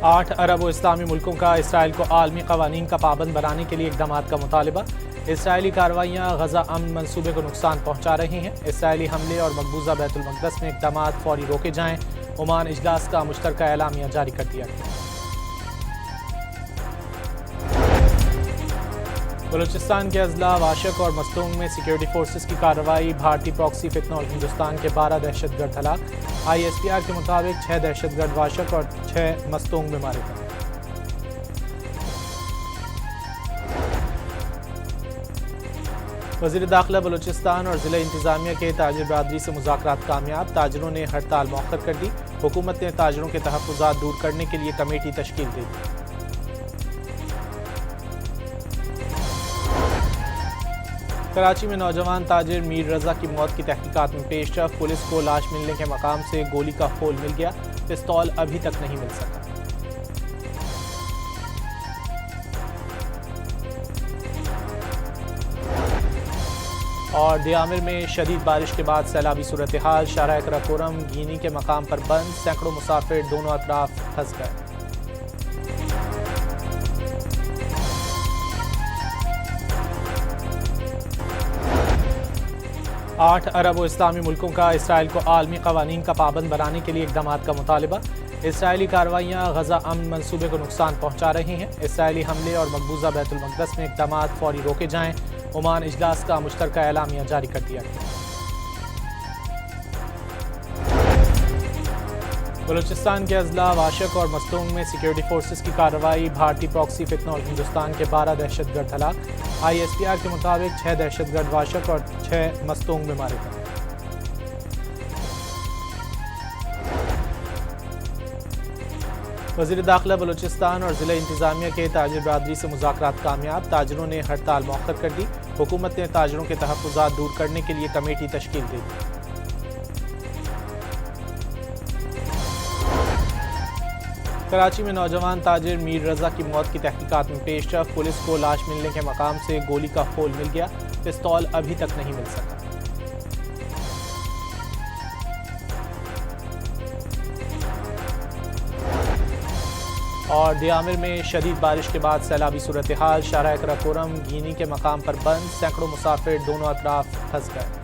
8 अरब व इस्लामी मुल्कों का इसराइल को आलमी कवानीन का पाबंद बनाने के लिए इक़दामात का मुतालबा। इसराइली कार्रवाइयाँ गजा अमन मंसूबे को नुकसान पहुँचा रही हैं। इसराइली हमले और मकबूजा बैतुल मक़दस में इक़दामात फौरी रोके जाएँ। ओमान इजलास का मुश्तरका एलामिया जारी कर दिया गया। बलूचिस्तान के अजला वाशक और मस्तूंग में सिक्योरिटी फोर्सेस की कार्रवाई। भारतीय प्रॉक्सी फितना और हिंदुस्तान के 12 दहशतगर्द हलाक। ISPR के मुताबिक 6 दहशतगर्द वाशक और 6 मस्तूंग में मारे गए। वज़ीर दाखिला बलूचिस्तान और ज़िला इंतज़ामिया के ताजिर बरादरी से मुज़ाकरात कामयाब। ताजिरों ने हड़ताल मौखर कर दी। हुकूमत ने ताजिरों के तहफ़्फ़ुज़ात दूर करने के लिए कमेटी तश्कील दी। कराची में नौजवान ताजिर मीर रजा की मौत की तहकीकात में पेशरफ। पुलिस को लाश मिलने के मकाम से गोली का खोल मिल गया। पिस्तौल अभी तक नहीं मिल सका। और दियामिर में शदीद बारिश के बाद सैलाबी सूरत हाल। शाहराह कराकोरम गीनी के मकाम पर बंद। सैकड़ों मुसाफिर दोनों अतराफ फंस गए। आठ अरब व इस्लामी मुल्कों का इसराइल को आलमी कवानीन का पाबंद बनाने के लिए इक़दामात का मुतालबा। इसराइली कार्रवाइयाँ गजा अमन मंसूबे को नुकसान पहुँचा रही हैं। इसराइली हमले और मकबूजा बैतुल मक़दस में इक़दामात फौरी रोके जाएँ। ओमान इजलास का मुश्तरका एलामिया जारी कर दिया गया। बलूचिस्तान के अजला वाशक और मस्तूंग में सिक्योरिटी फोर्सेस की कार्रवाई। भारतीय प्रॉक्सी फितना और हिंदुस्तान के 12 दहशतगर्द हलाक। ISPR के मुताबिक 6 दहशतगर्द वाशक और 6 मस्तूंग में मारे गए। वज़ीर दाखिला बलूचिस्तान और ज़िला इंतज़ामिया के ताजिर बरादरी से मुज़ाकरात कामयाब। ताजिरों ने हड़ताल मौखर कर दी। हुकूमत ने ताजिरों के तहफ़्फ़ुज़ात दूर करने के लिए कमेटी तश्कील दी। कराची में नौजवान ताजिर मीर रजा की मौत की तहकीकात में पेशरफ। पुलिस को लाश मिलने के मकाम से गोली का खोल मिल गया। पिस्तौल अभी तक नहीं मिल सका। और दियामिर में शदीद बारिश के बाद सैलाबी सूरत हाल। शाहराह कराकोरम गीनी के मकाम पर बंद। सैकड़ों मुसाफिर दोनों अतराफ फंस गए।